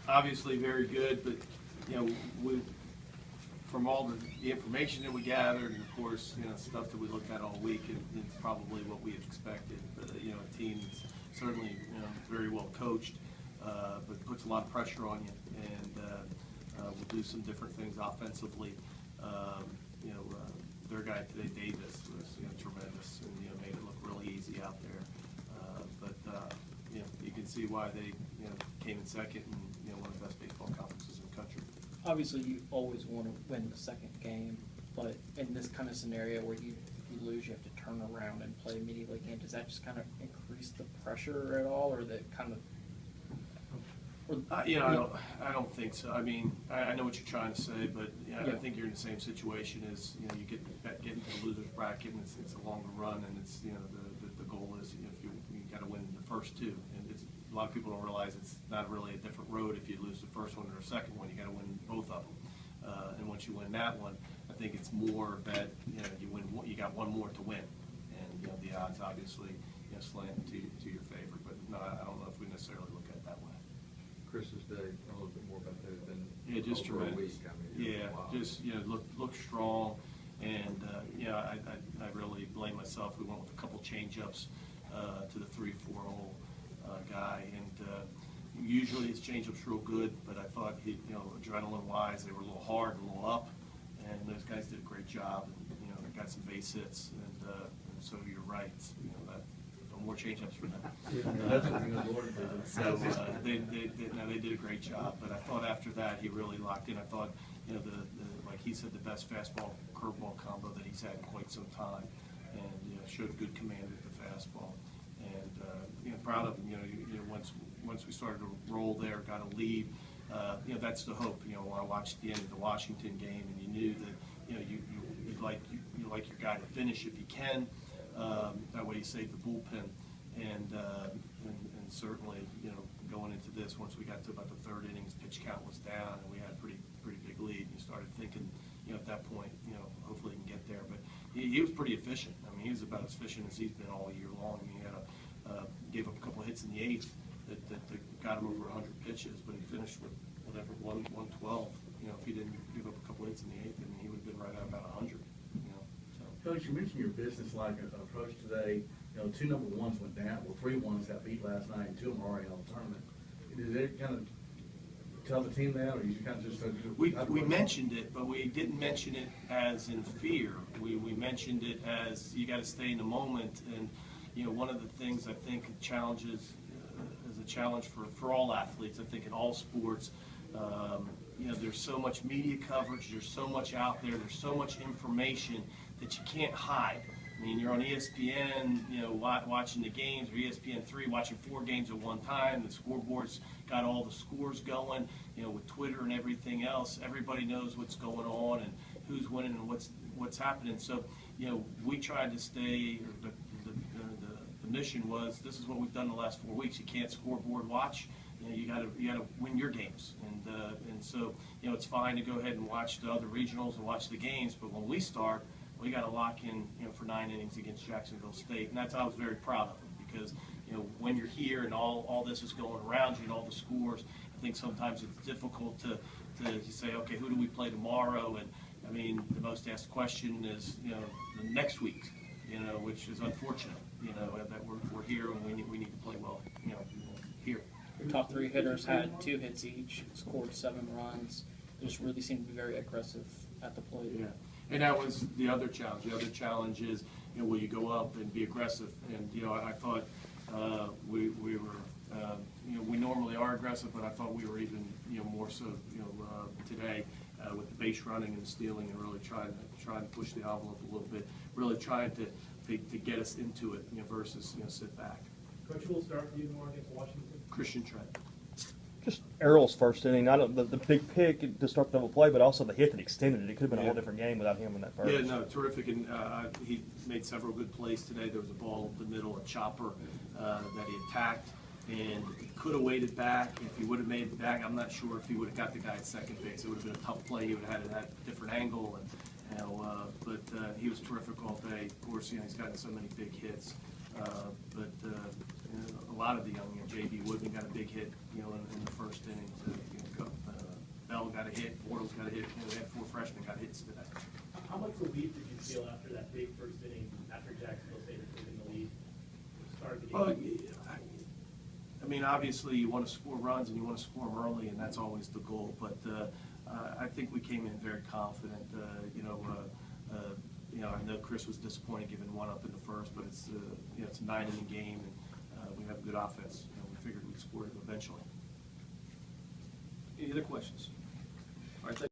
Obviously very good, but from all the information that we gathered, and of course stuff that we looked at all week, it's probably what we expected. A team that's certainly very well coached, but puts a lot of pressure on you, and we'll do some different things offensively. Their guy today, Davis, was tremendous, and made it look really easy out there. You can see why they came in second and one of the best baseball conferences in the country. Obviously, you always want to win the second game, but in this kind of scenario where you lose, you have to turn around and play immediately again. Does that just kind of increase the pressure at all, or that kind of? I don't think so. I mean, I know what you're trying to say, but I think you're in the same situation as you get into the loser's bracket, and it's a longer run, and it's the goal is if you got to win the first two, and a lot of people don't realize it's not really a different road if you lose the first one or the second one. You got to win both of them, and once you win that one, I think it's more that you win. You got one more to win, and the odds obviously slant to your favor. But no, I don't know if we necessarily look at it that way. Christmas Day, a little bit more about that than just over tremendous. a week. I mean, wow. Just look strong, and I really blame myself. We went with a couple change-ups to the 3-4 hole guy, and usually his change-ups real good, but I thought adrenaline-wise they were a little hard, a little up, and those guys did a great job, and they got some base hits, and so you're right, that. More change-ups for them. So they did a great job. But I thought after that he really locked in. I thought like he said, the best fastball curveball combo that he's had in quite some time, and showed good command with the fastball. And proud of him. Once we started to roll there, got a lead. That's the hope. When I watched the end of the Washington game, and you knew that you like your guy to finish if he can. That way you save the bullpen, and certainly going into this, once we got to about the third innings, pitch count was down and we had a pretty big lead. And you started thinking at that point hopefully he can get there, but he was pretty efficient. I mean, he was about as efficient as he's been all year long. I mean, he had gave up a couple of hits in the eighth that got him over 100 pitches, but he finished with whatever 112. If he didn't give up a couple of hits in the eighth, then he would have been right at about 100. Coach, you mentioned your business-like approach today. 2 number ones went down. Well, 3 ones got beat last night, and 2 of them are already on the tournament. Did it kind of tell the team that, or you kind of just we mentioned it, but we didn't mention it as in fear. We mentioned it as you got to stay in the moment. And one of the things I think challenges is a challenge for all athletes. I think in all sports. There's so much media coverage, there's so much out there, there's so much information that you can't hide. I mean, you're on ESPN, watching the games, or ESPN3 watching 4 games at one time. The scoreboard's got all the scores going, with Twitter and everything else. Everybody knows what's going on and who's winning and what's happening. So, we tried to stay. The mission was, this is what we've done the last 4 weeks. You can't scoreboard watch. You got to win your games, and so it's fine to go ahead and watch the other regionals and watch the games, but when we start, we got to lock in for 9 innings against Jacksonville State, and that's I was very proud of them, because when you're here and all this is going around you and all the scores, I think sometimes it's difficult to say, okay, who do we play tomorrow? And I mean, the most asked question is the next week, which is unfortunate, that we're here and we need to play well, here. Your top 3 hitters had 2 hits each, scored 7 runs. They just really seemed to be very aggressive at the plate. Yeah, and that was the other challenge. The other challenge is, will you go up and be aggressive? And I thought we were, we normally are aggressive, but I thought we were even, more so, today with the base running and stealing, and really trying to push the envelope a little bit, really trying to get us into it, versus sit back. Coach, who will start for you tomorrow against Washington? Christian Trent. Just Errol's first inning, not the big pick to start the double play, but also the hit that extended it. It could have been a whole different game without him in that first. Yeah, no, terrific, and he made several good plays today. There was a ball up the middle, a chopper that he attacked, and he could have waited back. If he would have made it back, I'm not sure if he would have got the guy at second base. It would have been a tough play. He would have had a different angle, and but he was terrific all day. Of course, he's gotten so many big hits, but a lot of the young, J.B. Woodman got a big hit, in the first inning. Bell got a hit, Bortles got a hit. We had 4 freshmen got hits today. How much relief did you feel after that big first inning, after Jacksonville State had taken the lead? Started the game. Well, I mean, obviously you want to score runs and you want to score them early, and that's always the goal. But I think we came in very confident. I know Chris was disappointed giving 1 up in the first, but it's it's a 9-inning game, and we have a good offense. We figured we'd score it eventually. Any other questions? All right.